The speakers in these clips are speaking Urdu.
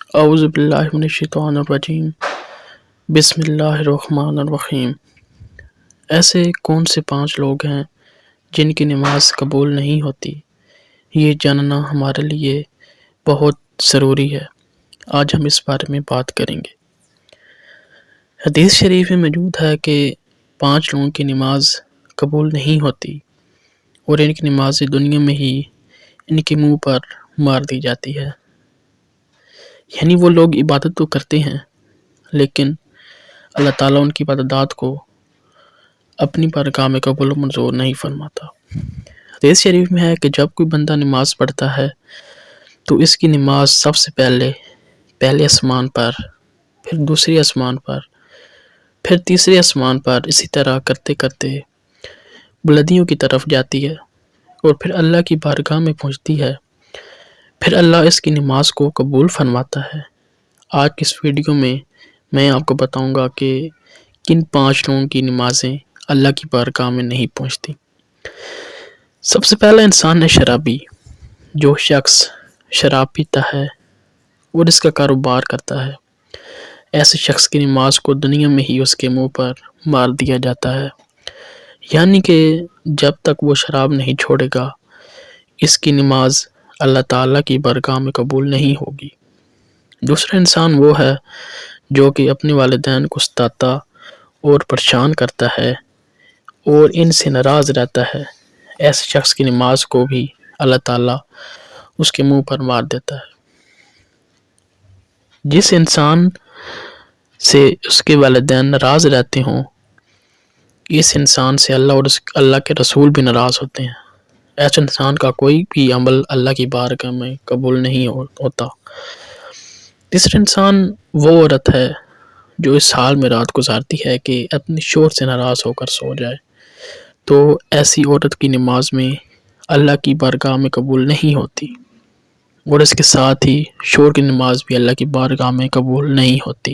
اعوذ باللہ من الشیطان الرجیم بسم اللہ الرحمن الرحیم۔ ایسے کون سے 5 لوگ ہیں جن کی نماز قبول نہیں ہوتی؟ یہ جاننا ہمارے لیے بہت ضروری ہے۔ آج ہم اس بارے میں بات کریں گے۔ حدیث شریف میں موجود ہے کہ 5 لوگوں کی نماز قبول نہیں ہوتی اور ان کی نماز دنیا میں ہی ان کے منہ پر مار دی جاتی ہے۔ یعنی وہ لوگ عبادت تو کرتے ہیں لیکن اللہ تعالیٰ ان کی عبادات کو اپنی بارگاہ میں قبول و منظور نہیں فرماتا۔ حدیث شریف میں ہے کہ جب کوئی بندہ نماز پڑھتا ہے تو اس کی نماز سب سے پہلے آسمان پر، پھر دوسری آسمان پر، پھر تیسرے آسمان پر، اسی طرح کرتے کرتے بلندیوں کی طرف جاتی ہے اور پھر اللہ کی بارگاہ میں پہنچتی ہے۔ پھر اللہ اس کی نماز کو قبول فرماتا ہے۔ آج کی اس ویڈیو میں آپ کو بتاؤں گا کہ کن 5 لوگوں کی نمازیں اللہ کی بارگاہ میں نہیں پہنچتی۔ سب سے پہلا انسان ہے شرابی۔ جو شخص شراب پیتا ہے اور اس کا کاروبار کرتا ہے، ایسے شخص کی نماز کو دنیا میں ہی اس کے منہ پر مار دیا جاتا ہے۔ یعنی کہ جب تک وہ شراب نہیں چھوڑے گا اس کی نماز اللہ تعالیٰ کی بارگاہ میں قبول نہیں ہوگی۔ دوسرا انسان وہ ہے جو کہ اپنے والدین کو ستاتا اور پریشان کرتا ہے اور ان سے ناراض رہتا ہے۔ ایسے شخص کی نماز کو بھی اللہ تعالیٰ اس کے منہ پر مار دیتا ہے۔ جس انسان سے اس کے والدین ناراض رہتے ہوں، اس انسان سے اللہ اور اللہ کے رسول بھی ناراض ہوتے ہیں۔ ایسے انسان کا کوئی بھی عمل اللہ کی بارگاہ میں قبول نہیں ہوتا۔ تیسرا انسان وہ عورت ہے جو اس حال میں رات گزارتی ہے کہ اپنے شوہر سے ناراض ہو کر سو جائے، تو ایسی عورت کی نماز میں اللہ کی بارگاہ میں قبول نہیں ہوتی، اور اس کے ساتھ ہی شوہر کی نماز بھی اللہ کی بارگاہ میں قبول نہیں ہوتی۔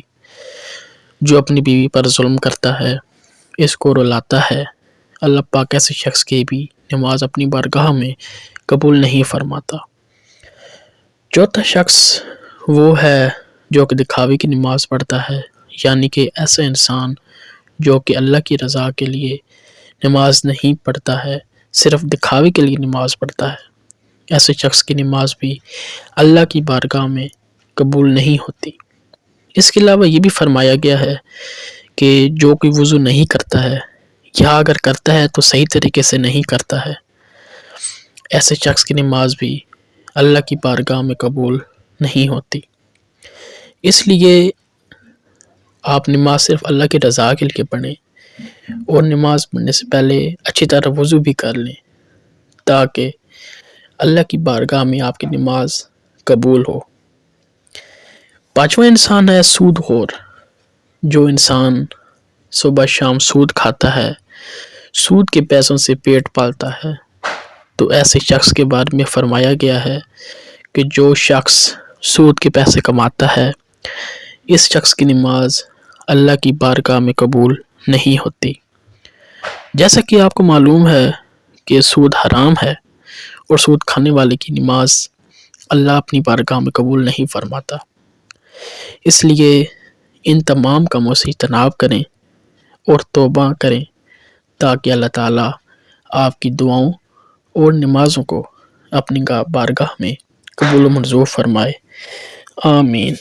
جو اپنی بیوی پر ظلم کرتا ہے، اس کو رلاتا ہے، اللہ پاک ایسے شخص کی بھی نماز اپنی بارگاہ میں قبول نہیں فرماتا۔ چوتھا شخص وہ ہے جو کہ دکھاوے کی نماز پڑھتا ہے، یعنی کہ ایسا انسان جو کہ اللہ کی رضا کے لیے نماز نہیں پڑھتا ہے، صرف دکھاوے کے لیے نماز پڑھتا ہے۔ ایسے شخص کی نماز بھی اللہ کی بارگاہ میں قبول نہیں ہوتی۔ اس کے علاوہ یہ بھی فرمایا گیا ہے کہ جو کوئی وضو نہیں کرتا ہے یا اگر کرتا ہے تو صحیح طریقے سے نہیں کرتا ہے، ایسے شخص کی نماز بھی اللہ کی بارگاہ میں قبول نہیں ہوتی۔ اس لیے آپ نماز صرف اللہ کی رضا کے لیے پڑھیں اور نماز پڑھنے سے پہلے اچھی طرح وضو بھی کر لیں تاکہ اللہ کی بارگاہ میں آپ کی نماز قبول ہو۔ 5واں انسان ہے سود خور۔ جو انسان صبح شام سود کھاتا ہے، سود کے پیسوں سے پیٹ پالتا ہے، تو ایسے شخص کے بارے میں فرمایا گیا ہے کہ جو شخص سود کے پیسے کماتا ہے اس شخص کی نماز اللہ کی بارگاہ میں قبول نہیں ہوتی۔ جیسا کہ آپ کو معلوم ہے کہ سود حرام ہے اور سود کھانے والے کی نماز اللہ اپنی بارگاہ میں قبول نہیں فرماتا۔ اس لیے ان تمام کاموں سے اجتناب کریں اور توبہ کریں تاکہ اللہ تعالیٰ آپ کی دعاؤں اور نمازوں کو اپنی بارگاہ میں قبول و منظور فرمائے۔ آمین۔